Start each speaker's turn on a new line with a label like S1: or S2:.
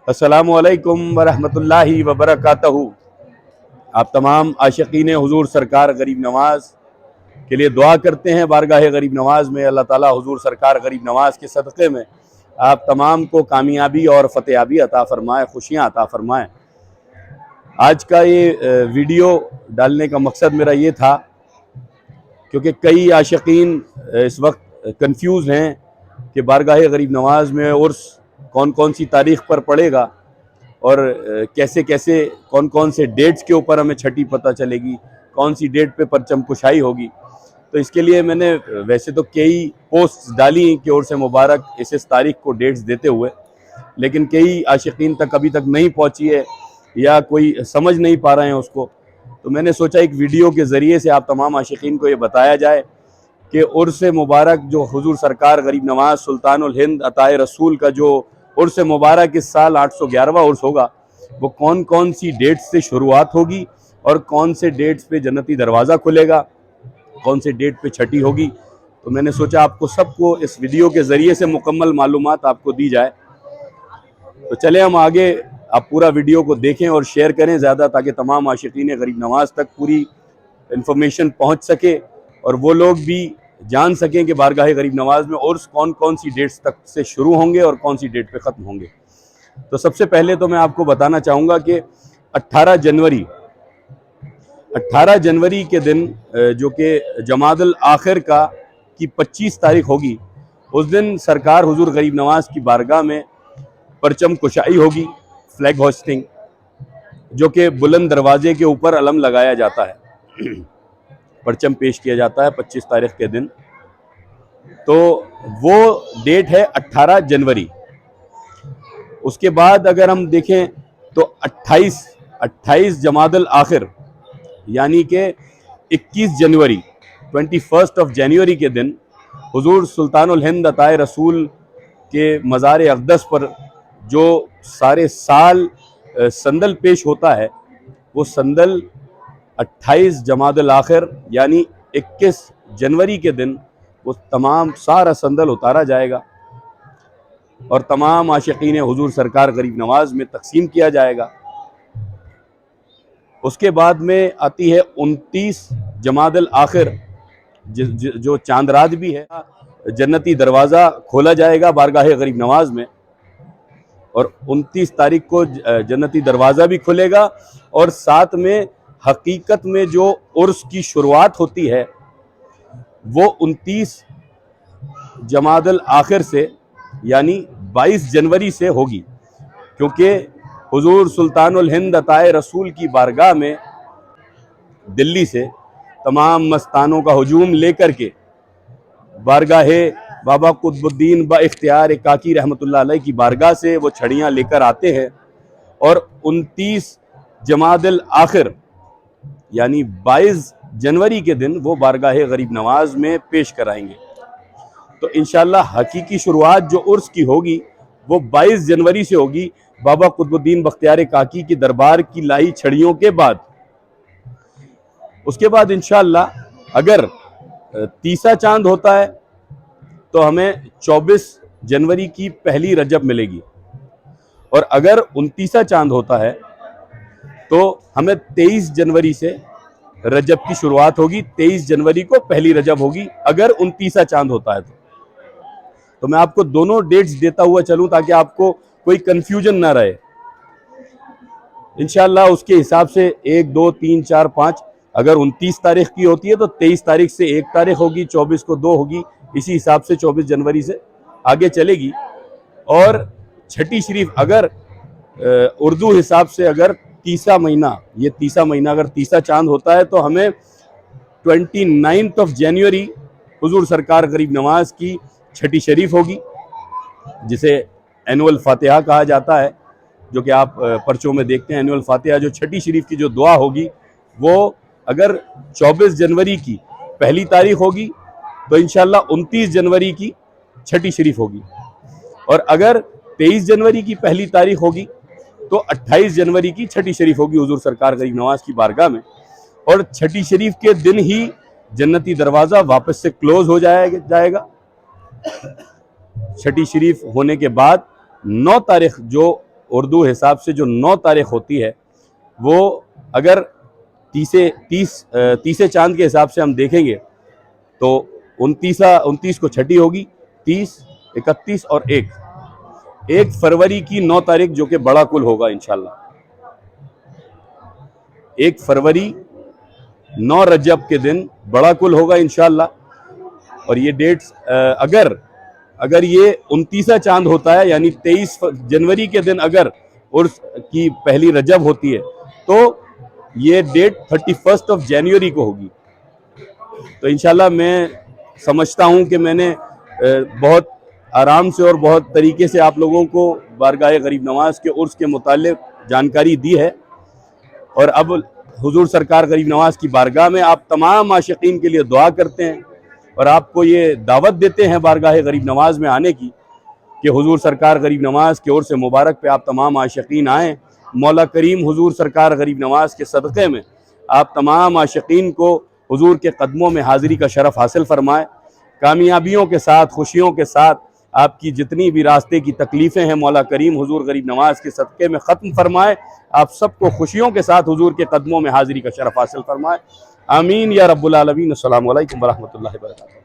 S1: अस्सलामुअलैकुम वरहमतुल्लाहि वबरकातहू। आप तमाम आशिकीन हुजूर सरकार गरीब नवाज़ के लिए दुआ करते हैं। बारगाह गरीब नवाज़ में अल्लाह ताला हुजूर सरकार गरीब नवाज़ के सदक़े में आप तमाम को कामयाबी और फ़तेहाबी अता फ़रमाए, खुशियाँ अता फ़रमाए। आज का ये वीडियो डालने का मकसद मेरा ये था क्योंकि कई आशिकीन इस वक्त कंफ्यूज हैं कि बारगाह गरीब नवाज़ में उर्स कौन कौन सी तारीख़ पर पड़ेगा और कैसे कैसे कौन कौन से डेट्स के ऊपर हमें छठी पता चलेगी, कौन सी डेट पे परचम कुशाई होगी। तो इसके लिए मैंने वैसे तो कई पोस्ट्स डाली कि उर्स मुबारक इस तारीख़ को डेट्स देते हुए, लेकिन कई आशिकीन तक अभी तक नहीं पहुंची है या कोई समझ नहीं पा रहे हैं उसको। तो मैंने सोचा एक वीडियो के ज़रिए से आप तमाम आशिकीन को ये बताया जाए कि उर्स मुबारक जो हुजूर सरकार गरीब नवाज़ सुल्तानुल हिंद अताए रसूल का जो उर्स मुबारक इस साल 811वां उर्स होगा, वो कौन कौन सी डेट्स से शुरुआत होगी और कौन से डेट्स पे जन्नती दरवाज़ा खुलेगा, कौन से डेट पे छठी होगी। तो मैंने सोचा आपको सबको इस वीडियो के ज़रिए से मुकम्मल मालूमात आपको दी जाए। तो चले हम आगे, आप पूरा वीडियो को देखें और शेयर करें ज़्यादा, ताकि तमाम आशिकीन गरीब नवाज़ तक पूरी इंफॉर्मेशन पहुँच सके और वो लोग भी जान सकें कि बारगाह गरीब नवाज़ में उर्स कौन कौन सी डेट्स तक से शुरू होंगे और कौन सी डेट पे ख़त्म होंगे। तो सबसे पहले तो मैं आपको बताना चाहूँगा कि 18 जनवरी के दिन जो कि जमादुल आखिर की 25 तारीख होगी, उस दिन सरकार हुजूर गरीब नवाज़ की बारगाह में परचम कुशाई होगी, फ्लैग होस्टिंग, जो कि बुलंद दरवाजे के ऊपर अलम लगाया जाता है, परचम पेश किया जाता है 25 तारीख के दिन। तो वो डेट है 18 जनवरी। उसके बाद अगर हम देखें तो 28 जमादुल आखिर यानी कि 21 जनवरी 21 ऑफ जनवरी के दिन हुजूर सुल्तानुल हिंद अताए रसूल के मज़ार अक़दस पर जो सारे साल संदल पेश होता है, वो संदल 28 जमादुल आखिर यानी 21 जनवरी के दिन वो तमाम सारा संदल उतारा जाएगा और तमाम आशिकीन हुजूर सरकार गरीब नवाज़ में तकसीम किया जाएगा। उसके बाद में आती है 29 जमादुल आखिर, जो चांद रात भी है, जन्नती दरवाज़ा खोला जाएगा बारगाह गरीब नवाज़ में और 29 तारीख को जन्नती दरवाज़ा भी खुलेगा और साथ में हकीकत में जो उर्स की शुरुआत होती है वो 29 जमादुल आखिर से यानी 22 जनवरी से होगी, क्योंकि हुजूर सुल्तानुल हिंद अताए रसूल की बारगाह में दिल्ली से तमाम मस्तानों का हुजूम लेकर के बारगाह बाबा कुतुबुद्दीन ब इख्तियार काकी रहमतुल्लाह अलैह की बारगाह से वो छड़ियाँ लेकर आते हैं और 29 जमादुल आखिर यानी 22 जनवरी के दिन वो बारगाह गरीब नवाज़ में पेश कराएंगे। तो इंशाअल्लाह हकीकी शुरुआत जो उर्स की होगी वो 22 जनवरी से होगी, बाबा कुतुबुद्दीन बख्तियार काकी की दरबार की लाई छड़ियों के बाद। उसके बाद इंशाअल्लाह अगर तीसरा चांद होता है तो हमें 24 जनवरी की पहली रजब मिलेगी और अगर 29वां चांद होता है तो हमें 23 जनवरी से रजब की शुरुआत होगी। 23 जनवरी को पहली रजब होगी अगर 29वां चांद होता है तो मैं आपको दोनों डेट्स देता हुआ चलूं ताकि आपको कोई कंफ्यूजन ना रहे। इंशाअल्लाह उसके हिसाब से 1 2 3 4 5, अगर 29 तारीख की होती है तो 23 तारीख से 1 तारीख होगी, 24 को 2 होगी, इसी हिसाब से 24 जनवरी से आगे चलेगी। और छठी शरीफ अगर उर्दू हिसाब से अगर तीसरा महीना अगर तीसरा चांद होता है तो हमें 29 ऑफ जनवरी हुजूर सरकार गरीब नवाज़ की छठी शरीफ होगी, जिसे एनुअल फातिहा कहा जाता है, जो कि आप पर्चों में देखते हैं। एनुअल फातिहा जो छठी शरीफ की जो दुआ होगी वो अगर 24 जनवरी की पहली तारीख होगी तो इंशाअल्लाह 29 जनवरी की छठी शरीफ होगी और अगर 23 जनवरी की पहली तारीख होगी तो 28 जनवरी की छठी शरीफ होगी हुजूर सरकार गरीब नवाज़ की बारगाह में। और छठी शरीफ के दिन ही जन्नती दरवाज़ा वापस से क्लोज हो जाएगा। छठी शरीफ होने के बाद 9 तारीख जो उर्दू हिसाब से जो 9 तारीख होती है, वो अगर तीसे चांद के हिसाब से हम देखेंगे तो 29 को छठी होगी, 30, 31 और 1 फरवरी की 9 तारीख जो कि बड़ा कुल होगा इंशाल्लाह। 1 फरवरी 9 रजब के दिन बड़ा कुल होगा इंशाल्लाह। और ये डेट्स अगर ये 29वां चांद होता है, यानी 23 जनवरी के दिन अगर उर्स की पहली रजब होती है, तो ये डेट 31 जनवरी को होगी। तो इंशाल्लाह मैं समझता हूँ कि मैंने बहुत आराम से और बहुत तरीके से आप लोगों को बारगाह गरीब नवाज के उर्स के मुताल्लिक जानकारी दी है। और अब हुजूर सरकार गरीब नवाज की बारगाह में आप तमाम आशिकीन के लिए दुआ करते हैं और आपको ये दावत देते हैं बारगाह गरीब नवाज में आने की कि हुजूर सरकार गरीब नवाज के उर्स मुबारक पे आप तमाम आशिकीन आएँ। मौला करीम हुजूर सरकार गरीब नवाज के सदक़े में आप तमाम आशिकीन को हुजूर के कदमों में हाज़िरी का शरफ़ हासिल फरमाए। कामयाबियों के साथ, खुशियों के साथ आपकी जितनी भी रास्ते की तकलीफ़ें हैं, मौला करीम हुजूर गरीब नवाज के सदक़े में ख़त्म फरमाए। आप सबको खुशियों के साथ हुजूर के कदमों में हाज़िरी का शरफ़ हासिल फरमाए। आमीन या रब्बुल आलमीन। अस्सलामु अलैकुम व रहमतुल्लाहि व बरकातुहू।